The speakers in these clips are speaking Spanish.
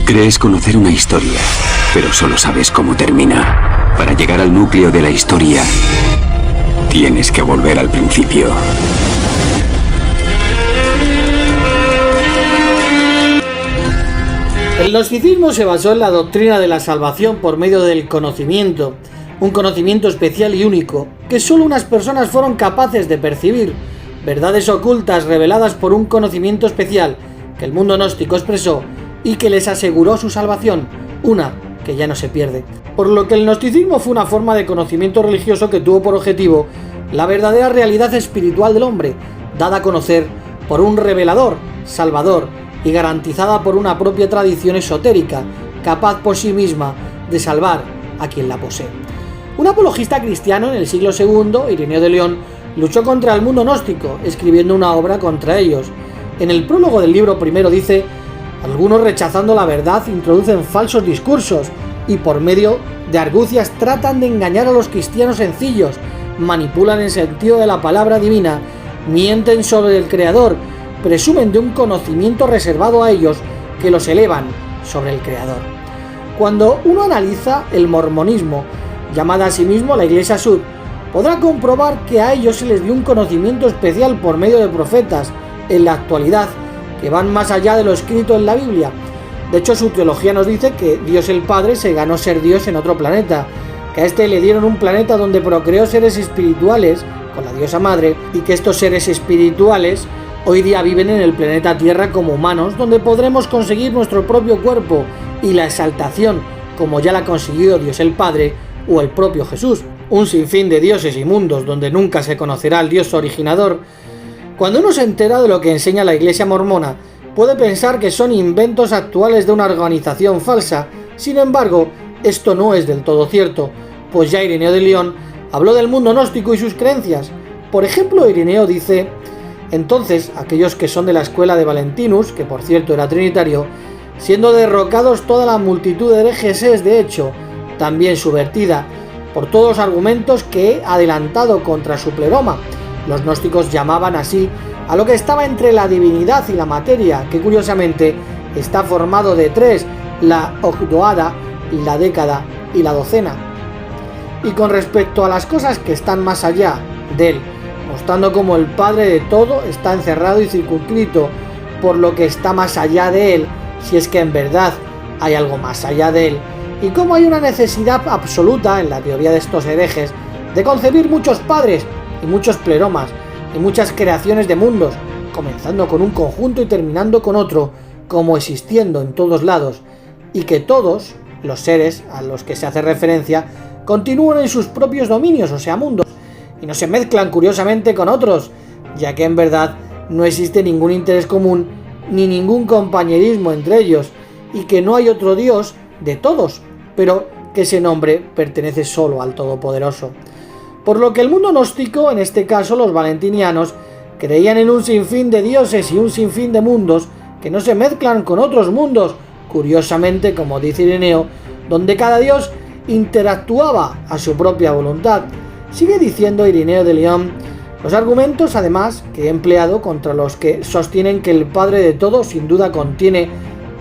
Crees conocer una historia, pero solo sabes cómo termina. Para llegar al núcleo de la historia, tienes que volver al principio. El gnosticismo se basó en la doctrina de la salvación por medio del conocimiento, un conocimiento especial y único, que solo unas personas fueron capaces de percibir, verdades ocultas reveladas por un conocimiento especial que el mundo gnóstico expresó y que les aseguró su salvación, una que ya no se pierde. Por lo que el gnosticismo fue una forma de conocimiento religioso que tuvo por objetivo la verdadera realidad espiritual del hombre, dada a conocer por un revelador, salvador, y garantizada por una propia tradición esotérica, capaz por sí misma de salvar a quien la posee. Un apologista cristiano en el siglo II, Ireneo de León, luchó contra el mundo gnóstico, escribiendo una obra contra ellos. En el prólogo del libro primero dice: algunos, rechazando la verdad, introducen falsos discursos y por medio de argucias tratan de engañar a los cristianos sencillos, manipulan el sentido de la palabra divina, mienten sobre el Creador, presumen de un conocimiento reservado a ellos que los elevan sobre el Creador. Cuando uno analiza el mormonismo, llamada a sí mismo la Iglesia Sud, podrá comprobar que a ellos se les dio un conocimiento especial por medio de profetas en la actualidad que van más allá de lo escrito en la Biblia. De hecho, su teología nos dice que Dios el Padre se ganó ser Dios en otro planeta, que a este le dieron un planeta donde procreó seres espirituales con la diosa madre, y que estos seres espirituales hoy día viven en el planeta Tierra como humanos, donde podremos conseguir nuestro propio cuerpo y la exaltación, como ya la ha conseguido Dios el Padre o el propio Jesús. Un sinfín de dioses y mundos donde nunca se conocerá al Dios originador. Cuando uno se entera de lo que enseña la Iglesia mormona, puede pensar que son inventos actuales de una organización falsa. Sin embargo, esto no es del todo cierto, pues ya Ireneo de León habló del mundo gnóstico y sus creencias. Por ejemplo, Ireneo dice: entonces, aquellos que son de la escuela de Valentinus, que por cierto era trinitario, siendo derrocados toda la multitud de herejes es, de hecho, también subvertida por todos los argumentos que he adelantado contra su pleroma. Los gnósticos llamaban así a lo que estaba entre la divinidad y la materia, que curiosamente está formado de tres: la ogdoada, la década y la docena. Y con respecto a las cosas que están más allá de él, mostrando cómo el Padre de todo está encerrado y circunscrito por lo que está más allá de él, si es que en verdad hay algo más allá de él, y cómo hay una necesidad absoluta en la teoría de estos herejes de concebir muchos padres y muchos pleromas y muchas creaciones de mundos, comenzando con un conjunto y terminando con otro, como existiendo en todos lados, y que todos los seres a los que se hace referencia continúan en sus propios dominios, o sea, mundos, y no se mezclan curiosamente con otros, ya que en verdad no existe ningún interés común ni ningún compañerismo entre ellos, y que no hay otro Dios de todos, pero que ese nombre pertenece solo al Todopoderoso. Por lo que el mundo gnóstico, en este caso los valentinianos, creían en un sinfín de dioses y un sinfín de mundos que no se mezclan con otros mundos, curiosamente, como dice Ireneo, donde cada dios interactuaba a su propia voluntad. Sigue diciendo Ireneo de León: los argumentos, además, que he empleado contra los que sostienen que el Padre de todo sin duda contiene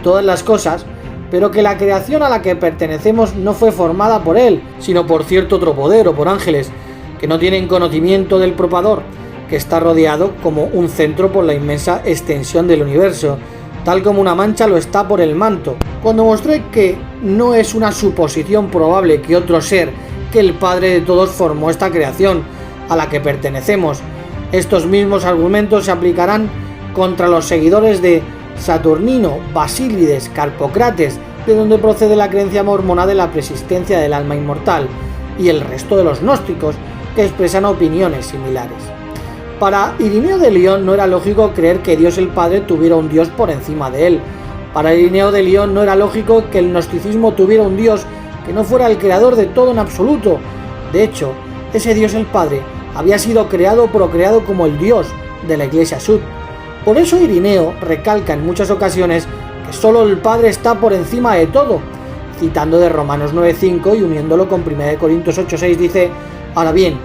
todas las cosas, pero que la creación a la que pertenecemos no fue formada por él, sino por cierto otro poder o por ángeles, que no tienen conocimiento del propador, que está rodeado como un centro por la inmensa extensión del universo, tal como una mancha lo está por el manto. Cuando mostré que no es una suposición probable que otro ser que el Padre de todos formó esta creación a la que pertenecemos, estos mismos argumentos se aplicarán contra los seguidores de Saturnino, Basílides, Carpocrates, de donde procede la creencia mormona de la persistencia del alma inmortal, y el resto de los gnósticos, que expresan opiniones similares. Para Ireneo de León no era lógico creer que Dios el Padre tuviera un Dios por encima de él. Para Ireneo de León no era lógico que el gnosticismo tuviera un Dios que no fuera el creador de todo en absoluto. De hecho, ese Dios el Padre había sido creado o procreado como el Dios de la Iglesia Sud. Por eso Ireneo recalca en muchas ocasiones que solo el Padre está por encima de todo. Citando de Romanos 9:5 y uniéndolo con 1 Corintios 8:6 dice: ahora bien,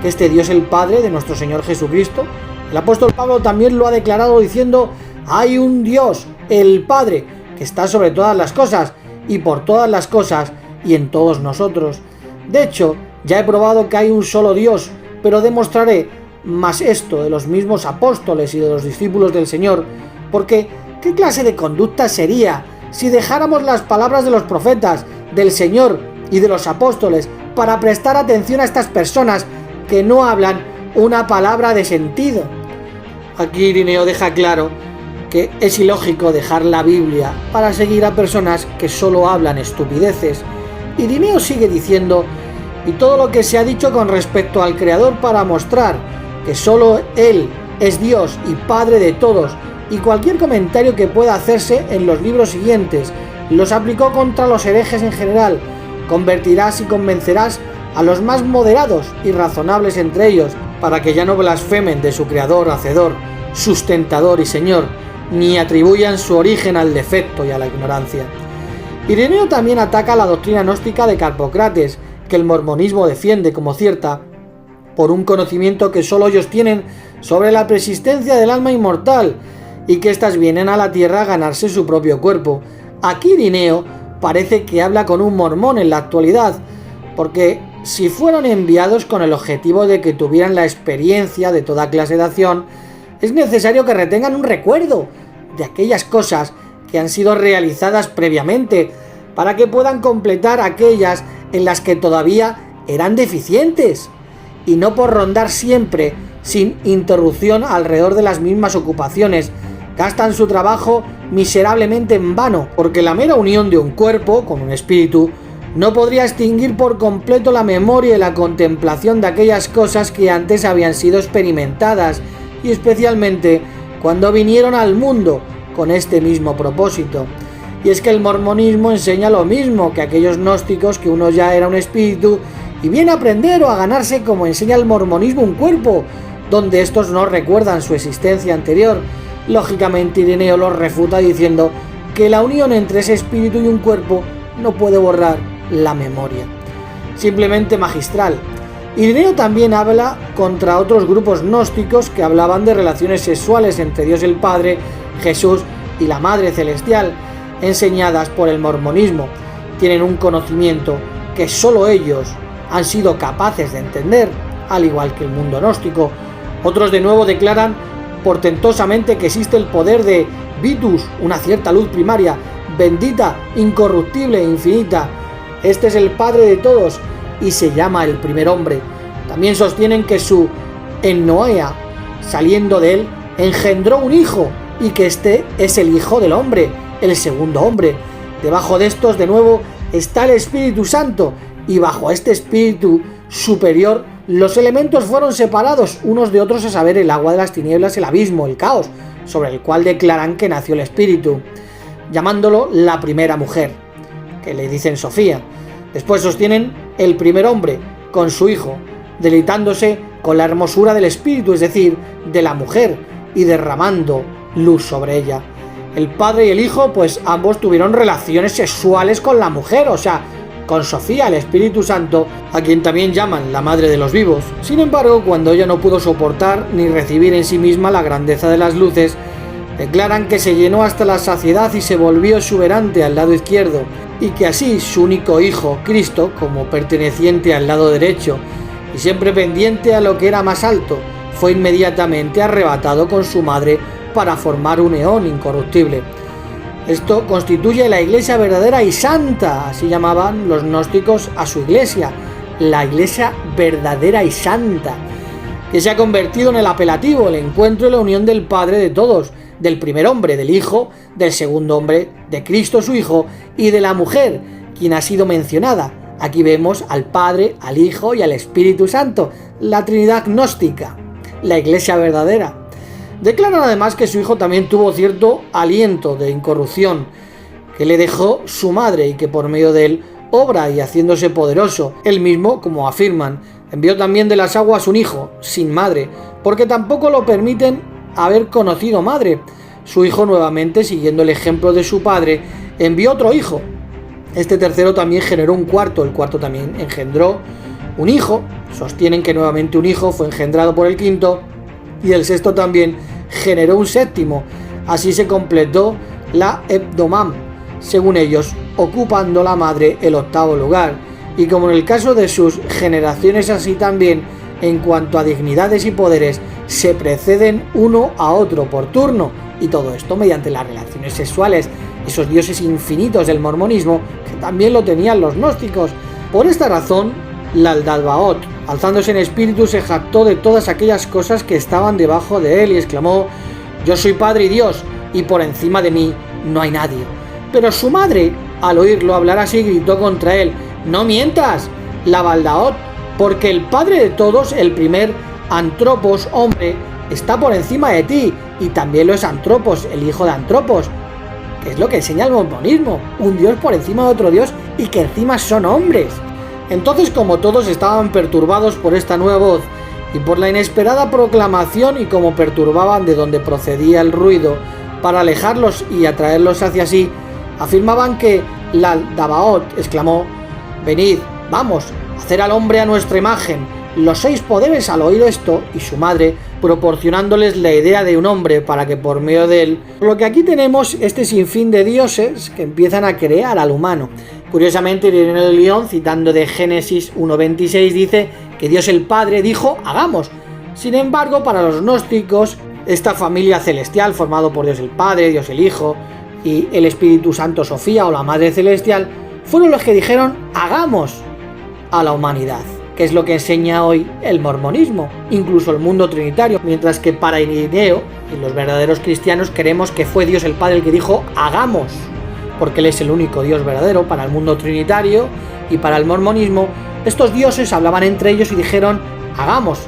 que este Dios el Padre de nuestro Señor Jesucristo, el apóstol Pablo también lo ha declarado diciendo: hay un Dios, el Padre, que que está sobre todas las cosas, y por todas las cosas, y en todos nosotros. De hecho, ya he probado que hay un solo Dios, pero demostraré más esto de los mismos apóstoles y de los discípulos del Señor, porque ¿qué clase de conducta sería si dejáramos las palabras de los profetas, del Señor y de los apóstoles para prestar atención a estas personas que no hablan una palabra de sentido? Aquí Irineo deja claro que es ilógico dejar la Biblia para seguir a personas que solo hablan estupideces. Irineo sigue diciendo: y todo lo que se ha dicho con respecto al Creador para mostrar que solo Él es Dios y Padre de todos, y cualquier comentario que pueda hacerse en los libros siguientes, los aplicó contra los herejes en general. Convertirás y convencerás a los más moderados y razonables entre ellos, para que ya no blasfemen de su Creador, Hacedor, Sustentador y Señor, ni atribuyan su origen al defecto y a la ignorancia. Ireneo también ataca la doctrina gnóstica de Carpócrates, que el mormonismo defiende como cierta, por un conocimiento que solo ellos tienen sobre la persistencia del alma inmortal, y que éstas vienen a la tierra a ganarse su propio cuerpo. Aquí Irineo parece que habla con un mormón en la actualidad, porque si fueron enviados con el objetivo de que tuvieran la experiencia de toda clase de acción, es necesario que retengan un recuerdo de aquellas cosas que han sido realizadas previamente, para que puedan completar aquellas en las que todavía eran deficientes, y no por rondar siempre sin interrupción alrededor de las mismas ocupaciones, gastan su trabajo miserablemente en vano, porque la mera unión de un cuerpo con un espíritu no podría extinguir por completo la memoria y la contemplación de aquellas cosas que antes habían sido experimentadas, y especialmente cuando vinieron al mundo con este mismo propósito. Y es que el mormonismo enseña lo mismo que aquellos gnósticos, que uno ya era un espíritu y viene a aprender o a ganarse, como enseña el mormonismo, un cuerpo, donde estos no recuerdan su existencia anterior. Lógicamente Ireneo los refuta diciendo que la unión entre ese espíritu y un cuerpo no puede borrar la memoria. Simplemente magistral. Ireneo también habla contra otros grupos gnósticos que hablaban de relaciones sexuales entre Dios el Padre, Jesús y la Madre Celestial, enseñadas por el mormonismo. Tienen un conocimiento que solo ellos han sido capaces de entender, al igual que el mundo gnóstico. Otros de nuevo declaran portentosamente que existe el poder de Vitus, una cierta luz primaria, bendita, incorruptible e infinita. Este es el Padre de todos y se llama el primer hombre. También sostienen que su ennoea, saliendo de él, engendró un hijo, y que este es el Hijo del Hombre, el segundo hombre. Debajo de estos, de nuevo, está el Espíritu Santo, y bajo este espíritu superior los elementos fueron separados unos de otros, a saber, el agua de las tinieblas, el abismo, el caos, sobre el cual declaran que nació el espíritu, llamándolo la primera mujer, que le dicen Sofía. Después sostienen el primer hombre con su hijo, deleitándose con la hermosura del espíritu, es decir, de la mujer, y derramando luz sobre ella. El padre y el hijo, pues ambos tuvieron relaciones sexuales con la mujer, o sea, con Sofía, el Espíritu Santo, a quien también llaman la madre de los vivos. Sin embargo, cuando ella no pudo soportar ni recibir en sí misma la grandeza de las luces, declaran que se llenó hasta la saciedad y se volvió exuberante al lado izquierdo, y que así su único hijo, Cristo, como perteneciente al lado derecho y siempre pendiente a lo que era más alto, fue inmediatamente arrebatado con su madre para formar un eón incorruptible. Esto constituye la iglesia verdadera y santa, así llamaban los gnósticos a su iglesia, la iglesia verdadera y santa, que se ha convertido en el apelativo, el encuentro y la unión del Padre de todos, del primer hombre, del Hijo, del segundo hombre, de Cristo su Hijo, y de la mujer, quien ha sido mencionada. Aquí vemos al Padre, al Hijo y al Espíritu Santo, la Trinidad gnóstica, la iglesia verdadera. Declaran además que su hijo también tuvo cierto aliento de incorrupción, que le dejó su madre, y que por medio de él obra y haciéndose poderoso. Él mismo, como afirman, envió también de las aguas un hijo, sin madre, porque tampoco lo permiten haber conocido madre. Su hijo, nuevamente, siguiendo el ejemplo de su padre, envió otro hijo. Este tercero también generó un cuarto, el cuarto también engendró un hijo. Sostienen que nuevamente un hijo fue engendrado por el quinto, y el sexto también generó un séptimo. Así se completó la Hebdomam, según ellos, ocupando la madre el 8º lugar, y como en el caso de sus generaciones así también, en cuanto a dignidades y poderes, se preceden uno a otro por turno, y todo esto mediante las relaciones sexuales, esos dioses infinitos del mormonismo, que también lo tenían los gnósticos. Por esta razón, Laldabaoth, alzándose en espíritu, se jactó de todas aquellas cosas que estaban debajo de él y exclamó: «Yo soy Padre y Dios, y por encima de mí no hay nadie». Pero su madre, al oírlo hablar así, gritó contra él: «No mientas, Laldabaoth, porque el Padre de todos, el primer Antropos, hombre, está por encima de ti, y también lo es Antropos, el hijo de Antropos», que es lo que enseña el mormonismo, un dios por encima de otro dios y que encima son hombres. Entonces, como todos estaban perturbados por esta nueva voz y por la inesperada proclamación, y como perturbaban de donde procedía el ruido para alejarlos y atraerlos hacia sí, afirmaban que Laldabaoth exclamó: «Venid, vamos, hacer al hombre a nuestra imagen». Los 6 poderes, al oír esto, y su madre, proporcionándoles la idea de un hombre para que por medio de él... Por lo que aquí tenemos este sinfín de dioses que empiezan a crear al humano. Curiosamente, Ireneo de León, citando de Génesis 1:26, dice que Dios el Padre dijo: «hagamos». Sin embargo, para los gnósticos, esta familia celestial, formado por Dios el Padre, Dios el Hijo y el Espíritu Santo, Sofía o la Madre Celestial, fueron los que dijeron: «hagamos a la humanidad», que es lo que enseña hoy el mormonismo, incluso el mundo trinitario, mientras que para Ireneo y los verdaderos cristianos creemos que fue Dios el Padre el que dijo: «hagamos», porque Él es el único Dios verdadero. Para el mundo trinitario y para el mormonismo, estos dioses hablaban entre ellos y dijeron: «hagamos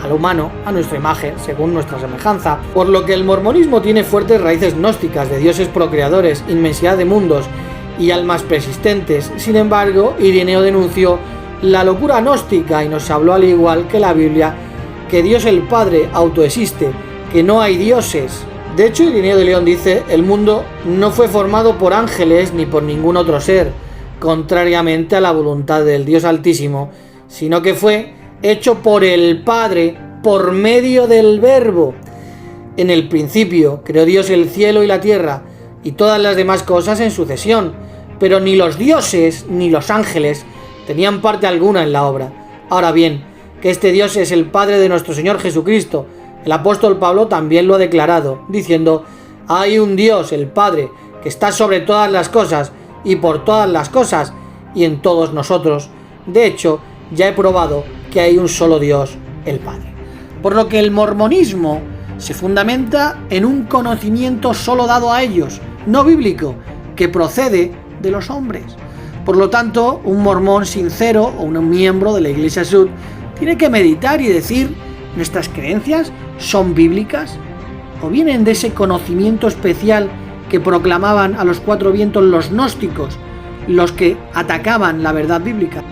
al humano a nuestra imagen, según nuestra semejanza», por lo que el mormonismo tiene fuertes raíces gnósticas de dioses procreadores, inmensidad de mundos y almas persistentes. Sin embargo, Ireneo denunció la locura gnóstica y nos habló, al igual que la Biblia, que Dios el Padre autoexiste, que no hay dioses. De hecho, Ireneo de León dice: «el mundo no fue formado por ángeles ni por ningún otro ser, contrariamente a la voluntad del Dios Altísimo, sino que fue hecho por el Padre por medio del Verbo. En el principio creó Dios el cielo y la tierra y todas las demás cosas en sucesión, pero ni los dioses ni los ángeles tenían parte alguna en la obra. Ahora bien, que este Dios es el Padre de nuestro Señor Jesucristo. El apóstol Pablo también lo ha declarado, diciendo: «hay un Dios, el Padre, que está sobre todas las cosas y por todas las cosas y en todos nosotros. De hecho, ya he probado que hay un solo Dios, el Padre». Por lo que el mormonismo se fundamenta en un conocimiento solo dado a ellos, no bíblico, que procede de los hombres. Por lo tanto, un mormón sincero o un miembro de la Iglesia Sud tiene que meditar y decir: ¿nuestras creencias son bíblicas? ¿O vienen de ese conocimiento especial que proclamaban a los 4 vientos los gnósticos, los que atacaban la verdad bíblica?